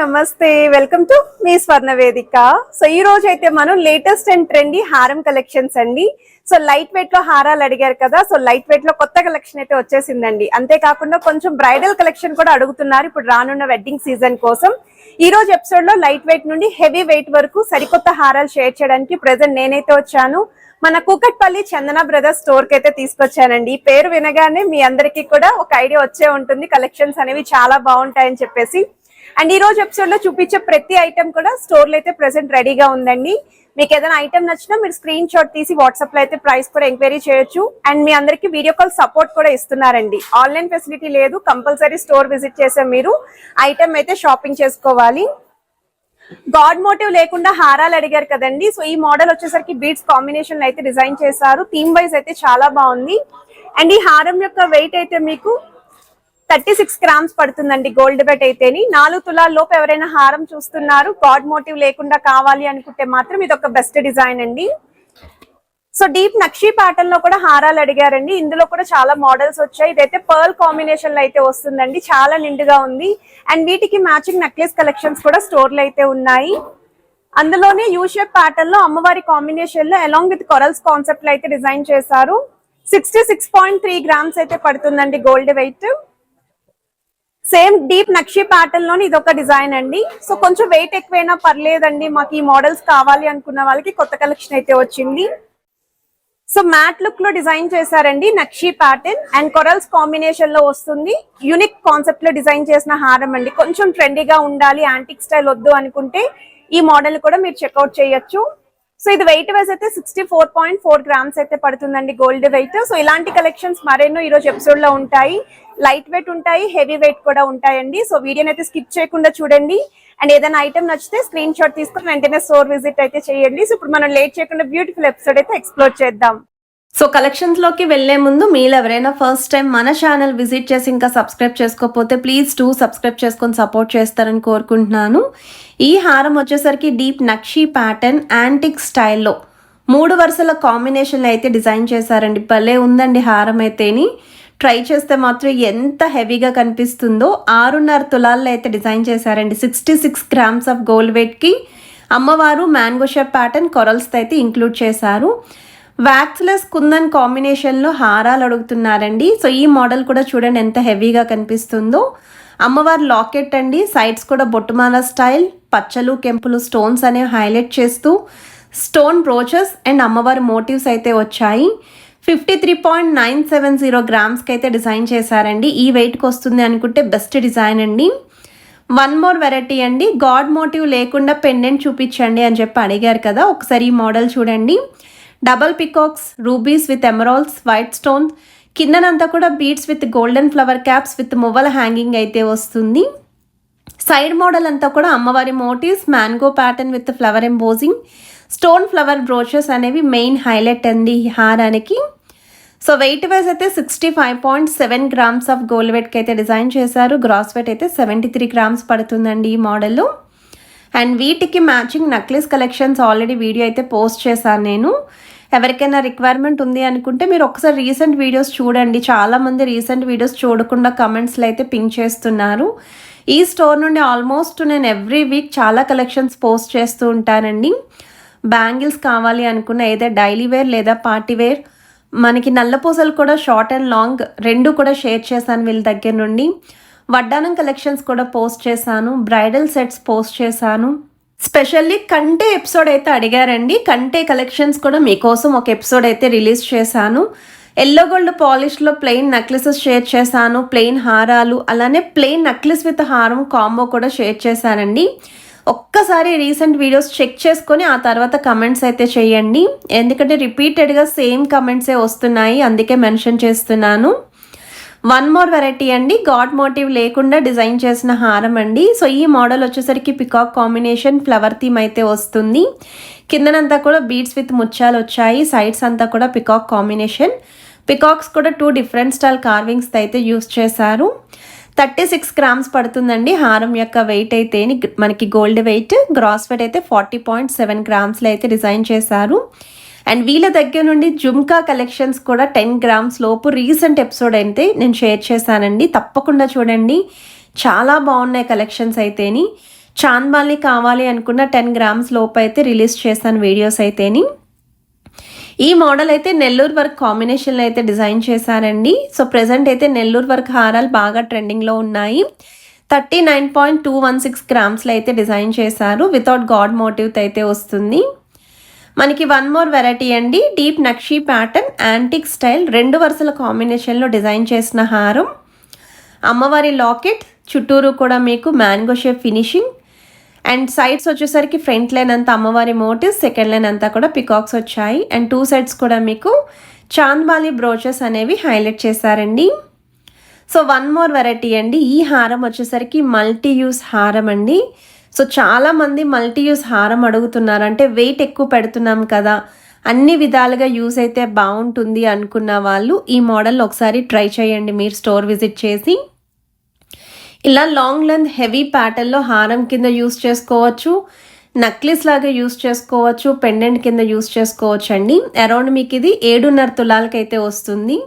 నమస్తే, welcome to me స్వర్ణ వేదిక. So ఈ రోజు అయితే మనం లేటెస్ట్ అండ్ ట్రెండీ హారం కలెక్షన్స్ అండి. సో లైట్ వెయిట్ లో హారాలు అడిగారు కదా, సో లైట్ వెయిట్ లో కొత్త కలెక్షన్ అయితే వచ్చేసిందండి. అంతేకాకుండా కొంచెం బ్రైడల్ కలెక్షన్ కూడా అడుగుతున్నారు ఇప్పుడు రానున్న వెడ్డింగ్ సీజన్ కోసం. ఈ రోజు ఎపిసోడ్ లో లైట్ వెయిట్ నుండి హెవీ వెయిట్ వరకు సరికొత్త హారాలు షేర్ చేయడానికి ప్రెసెంట్ నేనైతే వచ్చాను. మన కూకట్పల్లి చందన బ్రదర్స్ స్టోర్ కి అయితే తీసుకొచ్చానండి. ఈ పేరు వినగానే మీ అందరికీ కూడా ఒక ఐడియా వచ్చే ఉంటుంది, కలెక్షన్స్ అనేవి చాలా బాగుంటాయని చెప్పేసి. అండ్ ఈ రోజు ఎపిసోడ్ లో చూపించే ప్రతి ఐటమ్ కూడా స్టోర్ లో అయితే ప్రెసెంట్ రెడీగా ఉందండి. మీకు ఏదైనా ఐటమ్ నచ్చినా మీరు స్క్రీన్ షాట్ తీసి వాట్సాప్ లో అయితే ప్రైస్ కూడా ఎంక్వైరీ చేయొచ్చు. అండ్ మీ అందరికి వీడియో కాల్ సపోర్ట్ కూడా ఇస్తున్నారండి. ఆన్లైన్ ఫెసిలిటీ లేదు, కంపల్సరీ స్టోర్ విజిట్ చేసే మీరు ఐటమ్ అయితే షాపింగ్ చేసుకోవాలి. గాడ్ మోటివ్ లేకుండా హారాలు అడిగారు కదండి, సో ఈ మోడల్ వచ్చేసరికి బీడ్స్ కాంబినేషన్ అయితే డిజైన్ చేశారు. థీమ్ వైజ్ అయితే చాలా బాగుంది. అండ్ ఈ హారం యొక్క వెయిట్ అయితే మీకు 36 గ్రామ్స్ పడుతుందండి. గోల్డ్ వెయిట్ అయితేని 4 తులాల లోపు ఎవరైనా హారం చూస్తున్నారు, గాడ్ మోటివ్ లేకుండా కావాలి అనుకుంటే మాత్రం ఇది ఒక బెస్ట్ డిజైన్ అండి. సో డీప్ నక్షీ ప్యాటర్న్ లో కూడా హారాలు అడిగారండి. ఇందులో కూడా చాలా మోడల్స్ వచ్చాయి. ఇదైతే పర్ల్ కాంబినేషన్ లో అయితే వస్తుందండి, చాలా నిండుగా ఉంది. అండ్ వీటికి మ్యాచింగ్ నెక్లెస్ కలెక్షన్స్ కూడా స్టోర్ లో అయితే ఉన్నాయి. అందులోనే యూ షేప్ ప్యాటర్న్ లో అమ్మవారి కాంబినేషన్ లో అలాంగ్ విత్ కొరల్స్ కాన్సెప్ట్ లో అయితే డిజైన్ చేశారు. 66.3 గ్రామ్స్ అయితే పడుతుందండి gold weight. Same deep nakshi pattern లోని ఇది ఒక డిజైన్ అండి. సో కొంచెం వెయిట్ ఎక్కువైనా పర్లేదండి, మాకు ఈ మోడల్స్ కావాలి అనుకున్న వాళ్ళకి కొత్త కలెక్షన్ అయితే వచ్చింది. సో మ్యాట్ లుక్ లో డిజైన్ చేశారండి nakshi pattern and corals combination లో వస్తుంది. యూనిక్ కాన్సెప్ట్ లో డిజైన్ చేసిన హారం అండి. కొంచెం ట్రెండీగా ఉండాలి, యాంటిక్ స్టైల్ వద్దు అనుకుంటే ఈ మోడల్ కూడా మీరు చెక్అవుట్ చేయొచ్చు. సో ఇది వెయిట్ వైజ్ అయితే 64.4 గ్రామ్స్ అయితే పడుతుందండి గోల్డ్ వెయిట్. సో ఇలాంటి కలెక్షన్స్ మరెన్నో ఈ రోజు ఎపిసోడ్ లో ఉంటాయి. లైట్ వెయిట్ ఉంటాయి, హెవీ వెయిట్ కూడా ఉంటాయండి. సో వీడియోని అయితే స్కిప్ చేయకుండా చూడండి. అండ్ ఏదైనా ఐటమ్ నచ్చితే స్క్రీన్ షాట్ తీసుకుని వెంటనే స్టోర్ విజిట్ అయితే చేయండి. సో ఇప్పుడు మనం లేట్ చేయకుండా బ్యూటిఫుల్ ఎపిసోడ్ అయితే ఎక్స్ప్లోర్ చేద్దాం. సో కలెక్షన్స్ లోకి వెళ్లే ముందు మీరు ఎవరైనా ఫస్ట్ టైం మన ఛానల్ విజిట్ చేసి ఇంకా సబ్స్క్రైబ్ చేసుకోకపోతే ప్లీజ్ సబ్స్క్రైబ్ చేసుకొని సపోర్ట్ చేస్తారని కోరుకుంటున్నాను. ఈ హారం వచ్చేసరికి డీప్ నక్షీ ప్యాటర్న్ యాంటిక్ స్టైల్లో 3 వరుసల కాంబినేషన్లో అయితే డిజైన్ చేశారండి. భలే ఉందండి హారం అయితేని. ట్రై చేస్తే మాత్రం ఎంత హెవీగా కనిపిస్తుందో. 6.5 తులాల్లో అయితే డిజైన్ చేశారండి. 66 గ్రామ్స్ ఆఫ్ గోల్డ్ వెయిట్కి అమ్మవారు మ్యాంగో షేప్ ప్యాటర్న్ కొరల్స్తో అయితే ఇంక్లూడ్ చేశారు. వ్యాక్స్లెస్ కుందన్ కాంబినేషన్లో హారాలు అడుగుతున్నారండి. సో ఈ మోడల్ కూడా చూడండి ఎంత హెవీగా కనిపిస్తుందో. అమ్మవారి లాకెట్ అండి, సైడ్స్ కూడా బొట్టుమాల స్టైల్, పచ్చలు కెంపులు స్టోన్స్ అనేవి హైలైట్ చేస్తూ స్టోన్ బ్రోచెస్ అండ్ అమ్మవారి మోటివ్స్ అయితే వచ్చాయి. 53.970 గ్రామ్స్కి అయితే డిజైన్ చేశారండి. ఈ వెయిట్కి వస్తుంది అనుకుంటే బెస్ట్ డిజైన్ అండి. వన్ మోర్ వెరైటీ అండి, గాడ్ మోటివ్ లేకుండా పెండెంట్ చూపించండి అని చెప్పి అడిగారు కదా, ఒకసారి ఈ మోడల్ చూడండి. Double peacocks, rubies with emeralds, white stone, కిందనంతా కూడా beads with golden flower caps with మువ్వల హ్యాంగింగ్ అయితే వస్తుంది. సైడ్ మోడల్ అంతా కూడా అమ్మవారి motifs, mango pattern with flower embossing, stone flower brooches అనేవి మెయిన్ హైలైట్ అండి ఈ హారానికి. సో వెయిట్ వైజ్ అయితే 65.7 గ్రామ్స్ ఆఫ్ గోల్డ్ వెయిట్కి అయితే డిజైన్ చేశారు. గ్రాస్ వెయిట్ అయితే 73 గ్రామ్స్ పడుతుందండి ఈ మోడల్లో. అండ్ వీటికి matching necklace collections already video అయితే పోస్ట్ చేశాను నేను. ఎవరికైనా రిక్వైర్మెంట్ ఉంది అనుకుంటే మీరు ఒకసారి రీసెంట్ వీడియోస్ చూడండి. చాలామంది రీసెంట్ వీడియోస్ చూడకుండా కమెంట్స్లో అయితే పింక్ చేస్తున్నారు. ఈ స్టోర్ నుండి ఆల్మోస్ట్ నేను ఎవ్రీ వీక్ చాలా కలెక్షన్స్ పోస్ట్ చేస్తూ ఉంటానండి. బ్యాంగిల్స్ కావాలి అనుకున్న ఏదో డైలీ వేర్ లేదా పార్టీ వేర్, మనకి నల్లపూసలు కూడా షార్ట్ అండ్ లాంగ్ రెండు కూడా షేర్ చేశాను వీళ్ళ దగ్గర నుండి. వడ్డానం కలెక్షన్స్ కూడా పోస్ట్ చేశాను, బ్రైడల్ సెట్స్ పోస్ట్ చేశాను. స్పెషల్లీ కంటే ఎపిసోడ్ అయితే అడిగారండి. కంటే కలెక్షన్స్ కూడా మీకోసం ఒక ఎపిసోడ్ అయితే రిలీజ్ చేశాను. ఎల్లో గోల్డ్ పాలిష్లో ప్లెయిన్ నెక్లెసెస్ షేర్ చేశాను, ప్లెయిన్ హారాలు, అలానే ప్లెయిన్ నెక్లెస్ విత్ హారం కాంబో కూడా షేర్ చేశానండి. ఒక్కసారి రీసెంట్ వీడియోస్ చెక్ చేసుకొని ఆ తర్వాత కమెంట్స్ అయితే చేయండి, ఎందుకంటే రిపీటెడ్గా సేమ్ కమెంట్సే వస్తున్నాయి, అందుకే మెన్షన్ చేస్తున్నాను. వన్ మోర్ వెరైటీ అండి, గాడ్ మోటివ్ లేకుండా డిజైన్ చేసిన హారం అండి. సో ఈ మోడల్ వచ్చేసరికి పికాక్ కాంబినేషన్ ఫ్లవర్ థీమ్ అయితే వస్తుంది. కిందనంతా కూడా బీడ్స్ విత్ ముత్యాలు వచ్చాయి, సైడ్స్ అంతా కూడా పికాక్ కాంబినేషన్. పికాక్స్ కూడా 2 డిఫరెంట్ స్టైల్ కార్వింగ్స్ అయితే యూస్ చేశారు. 36 గ్రామ్స్ పడుతుందండి హారం యొక్క వెయిట్ అయితే మనకి గోల్డ్ వెయిట్. గ్రాస్ వెయిట్ అయితే 40.7 గ్రామ్స్లో అయితే డిజైన్ చేశారు. అండ్ వీళ్ళ దగ్గర నుండి జుమ్కా కలెక్షన్స్ కూడా 10 గ్రామ్స్ లోపు రీసెంట్ ఎపిసోడ్ అయితే నేను షేర్ చేశానండి, తప్పకుండా చూడండి. చాలా బాగున్నాయి కలెక్షన్స్ అయితేని. చాంద్బాలి కావాలి అనుకున్న 10 గ్రామ్స్ లోపు అయితే రిలీజ్ చేస్తాను వీడియోస్ అయితేని. ఈ మోడల్ అయితే నెల్లూరు వర్క్ కాంబినేషన్లో అయితే డిజైన్ చేశారండి. సో ప్రెజెంట్ అయితే నెల్లూరు వర్క్ హారాలు బాగా ట్రెండింగ్లో ఉన్నాయి. 39.216 గ్రామ్స్లో అయితే డిజైన్ చేశారు. వితౌట్ గాడ్ మోటివ్తో అయితే వస్తుంది. మనకి వన్ మోర్ వెరైటీ అండి. Deep nakshi pattern antique style 2 వరుసల కాంబినేషన్లో డిజైన్ చేసిన హారం. అమ్మవారి లాకెట్ చుట్టూరు కూడా మీకు mango shape finishing and sides వచ్చేసరికి ఫ్రంట్ లైన్ అంతా అమ్మవారి మోటివ్స్, సెకండ్ లైన్ అంతా కూడా పికాక్స్ వచ్చాయి. అండ్ 2 సైడ్స్ కూడా మీకు చాంద్బాలి బ్రోచెస్ అనేవి హైలైట్ చేశారండి. సో వన్ మోర్ వెరైటీ అండి. ఈ హారం వచ్చేసరికి మల్టీ యూస్ హారం అండి. సో చాలామంది మల్టీ యూస్ హారం అడుగుతున్నారు. అంటే వెయిట్ ఎక్కువ పెడుతున్నాం కదా, అన్ని విధాలుగా యూస్ అయితే బాగుంటుంది అనుకున్న వాళ్ళు ఈ మోడల్ ఒకసారి ట్రై చేయండి మీరు స్టోర్ విజిట్ చేసి. ఇలా లాంగ్ లెంత్ హెవీ ప్యాటర్న్లో హారం కింద యూస్ చేసుకోవచ్చు, నక్లిస్ లాగా యూస్ చేసుకోవచ్చు, పెండెంట్ కింద యూస్ చేసుకోవచ్చు అండి. అరౌండ్ మీకు ఇది 7.5 తులాలకి అయితే వస్తుంది.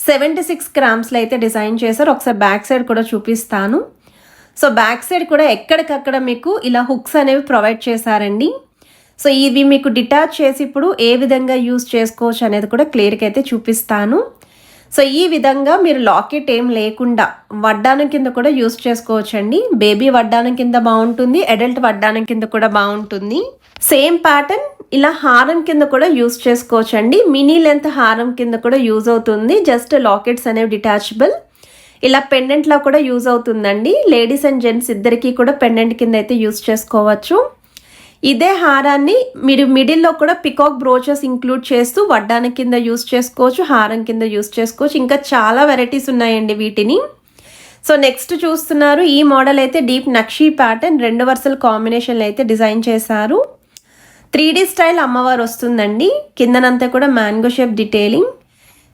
76 గ్రామ్స్లో అయితే డిజైన్ చేశారు. ఒకసారి బ్యాక్ సైడ్ కూడా చూపిస్తాను. సో బ్యాక్ సైడ్ కూడా ఎక్కడికక్కడ మీకు ఇలా హుక్స్ అనేవి ప్రొవైడ్ చేశారండి. సో ఇవి మీకు డిటాచ్ చేసి ఇప్పుడు ఏ విధంగా యూస్ చేసుకోవచ్చు అనేది కూడా క్లియర్గా అయితే చూపిస్తాను. సో ఈ విధంగా మీరు లాకెట్ ఏం లేకుండా వడ్డానం కింద కూడా యూస్ చేసుకోవచ్చు అండి. బేబీ వడ్డానం కింద బాగుంటుంది, అడల్ట్ వడ్డానం కింద కూడా బాగుంటుంది. సేమ్ ప్యాటర్న్ ఇలా హారం కింద కూడా యూస్ చేసుకోవచ్చు అండి. మినీ లెంత్ హారం కింద కూడా యూజ్ అవుతుంది. జస్ట్ లాకెట్స్ అనేవి డిటాచబుల్. ఇలా పెండెంట్లా కూడా యూజ్ అవుతుందండి. లేడీస్ అండ్ జెంట్స్ ఇద్దరికీ కూడా పెండెంట్ కింద అయితే యూస్ చేసుకోవచ్చు. ఇదే హారాన్ని మీరు మిడిల్లో కూడా పికాక్ బ్రోచెస్ ఇంక్లూడ్ చేస్తూ వడ్డానం కింద యూస్ చేసుకోవచ్చు, హారం కింద యూస్ చేసుకోవచ్చు. ఇంకా చాలా వెరైటీస్ ఉన్నాయండి వీటిని. సో నెక్స్ట్ చూస్తున్నారు ఈ మోడల్ అయితే డీప్ నక్షీ ప్యాటర్న్ 2 వరుసల కాంబినేషన్లో అయితే డిజైన్ చేశారు. 3D స్టైల్ అమ్మవారు వస్తుందండి. కిందనంతా కూడా మ్యాంగో షేప్ డీటెయిలింగ్,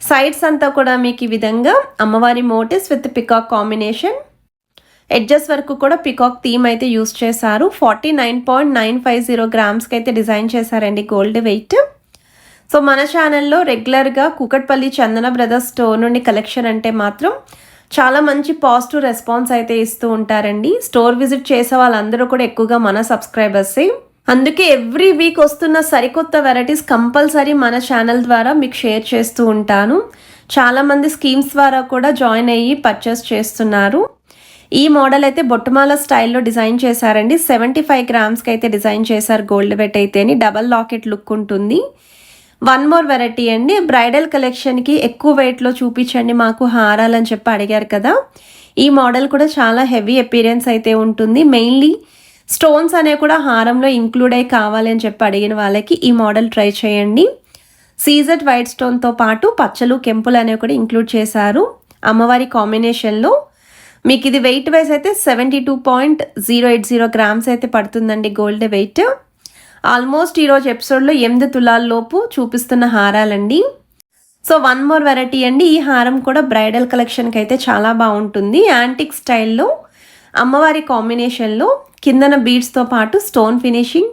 సైడ్స్ అంతా కూడా మీకు ఈ విధంగా అమ్మవారి motifs with peacock combination. Edges వరకు కూడా పికాక్ థీమ్ అయితే యూస్ చేశారు. 49.950 గ్రామ్స్కి అయితే డిజైన్ చేశారండి గోల్డ్ వెయిట్. సో మన ఛానల్లో రెగ్యులర్గా కూకట్పల్లి చందన బ్రదర్స్ స్టోర్ నుండి కలెక్షన్ అంటే మాత్రం చాలా మంచి పాజిటివ్ రెస్పాన్స్ అయితే ఇస్తూ ఉంటారండి. స్టోర్ విజిట్ చేసే వాళ్ళందరూ కూడా ఎక్కువగా మన సబ్స్క్రైబర్సే. అందుకే ఎవ్రీ వీక్ వస్తున్న సరికొత్త వెరైటీస్ కంపల్సరీ మన ఛానల్ ద్వారా మీకు షేర్ చేస్తూ ఉంటాను. చాలామంది స్కీమ్స్ ద్వారా కూడా జాయిన్ అయ్యి పర్చేస్ చేస్తున్నారు. ఈ మోడల్ అయితే బొట్టుమాల స్టైల్లో డిజైన్ చేశారండి. 75 గ్రామ్స్కి అయితే డిజైన్ చేశారు. గోల్డ్ వెయిట్ అయితేని డబల్ లాకెట్ లుక్ ఉంటుంది. వన్ మోర్ వెరైటీ అండి. బ్రైడల్ కలెక్షన్కి ఎక్కువ వెయిట్లో చూపించండి మాకు హారాలు అని చెప్పి అడిగారు కదా. ఈ మోడల్ కూడా చాలా హెవీ అపీరియన్స్ అయితే ఉంటుంది. మెయిన్లీ స్టోన్స్ అనేవి కూడా హారంలో ఇంక్లూడ్ అయ్యి కావాలి అని చెప్పి అడిగిన వాళ్ళకి ఈ మోడల్ ట్రై చేయండి. సీజెడ్ వైట్ స్టోన్తో పాటు పచ్చలు కెంపులు అనేవి కూడా ఇంక్లూడ్ చేశారు. అమ్మవారి కాంబినేషన్లో మీకు ఇది వెయిట్ వైజ్ అయితే 72.080 గ్రామ్స్ అయితే పడుతుందండి గోల్డ్ వెయిట్. ఆల్మోస్ట్ ఈరోజు ఎపిసోడ్లో 8 తులాల లోపు చూపిస్తున్న హారాలండి. సో వన్ మోర్ వెరైటీ అండి. ఈ హారం కూడా బ్రైడల్ కలెక్షన్కి అయితే చాలా బాగుంటుంది. యాంటిక్ స్టైల్లో అమ్మవారి కాంబినేషన్లో కిందన బీడ్స్తో పాటు స్టోన్ ఫినిషింగ్,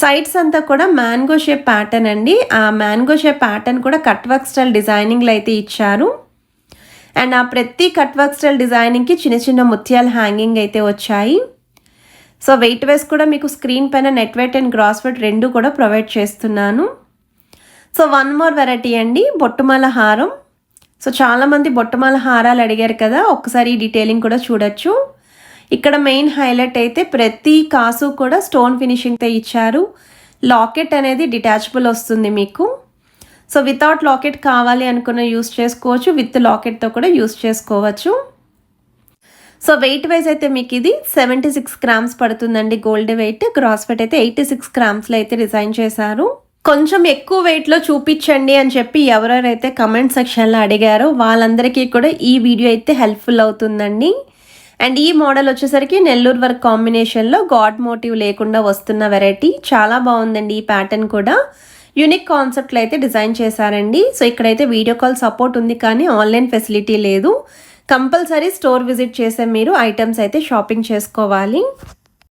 సైడ్స్ అంతా కూడా మ్యాంగో షేప్ ప్యాటర్న్ అండి. ఆ మ్యాంగో షేప్ ప్యాటర్న్ కూడా కట్ వర్క్ స్టైల్ డిజైనింగ్లో అయితే ఇచ్చారు. అండ్ ఆ ప్రతి కట్ వర్క్ స్టైల్ డిజైనింగ్కి చిన్న చిన్న ముత్యాల హ్యాంగింగ్ అయితే వచ్చాయి. సో వెయిట్ వైజ్ కూడా మీకు స్క్రీన్ పైన net weight and gross weight 2 కూడా ప్రొవైడ్ చేస్తున్నాను. సో వన్ మోర్ వెరైటీ అండి. బొట్టుమాల హారం. సో చాలామంది బొట్టుమాల హారాలు అడిగారు కదా, ఒక్కసారి ఈ డీటెయిలింగ్ కూడా చూడొచ్చు. ఇక్కడ మెయిన్ హైలైట్ అయితే ప్రతి కాసు కూడా స్టోన్ ఫినిషింగ్తో ఇచ్చారు. లాకెట్ అనేది డిటాచబుల్ వస్తుంది మీకు. సో వితౌట్ లాకెట్ కావాలి అనుకున్న యూస్ చేసుకోవచ్చు, విత్ లాకెట్తో కూడా యూస్ చేసుకోవచ్చు. సో వెయిట్ వైజ్ అయితే మీకు ఇది 76 గ్రామ్స్ పడుతుందండి గోల్డ్ వెయిట్. గ్రాస్ వెయిట్ అయితే 86 గ్రామ్స్లో అయితే డిజైన్ చేశారు. కొంచెం ఎక్కువ వెయిట్లో చూపించండి అని చెప్పి ఎవరెవరైతే కమెంట్ సెక్షన్లో అడిగారో వాళ్ళందరికీ కూడా ఈ వీడియో అయితే హెల్ప్ఫుల్ అవుతుందండి. అండ్ ఈ మోడల్ వచ్చేసరికి నెల్లూరు వర్క్ కాంబినేషన్లో గాడ్ మోటివ్ లేకుండా వస్తున్న వెరైటీ. చాలా బాగుందండి. ఈ ప్యాటర్న్ కూడా యూనిక్ కాన్సెప్ట్లో అయితే డిజైన్ చేశారండి. సో ఇక్కడైతే వీడియో కాల్ సపోర్ట్ ఉంది కానీ ఆన్లైన్ ఫెసిలిటీ లేదు. కంపల్సరీ స్టోర్ విజిట్ చేసే మీరు ఐటమ్స్ అయితే షాపింగ్ చేసుకోవాలి.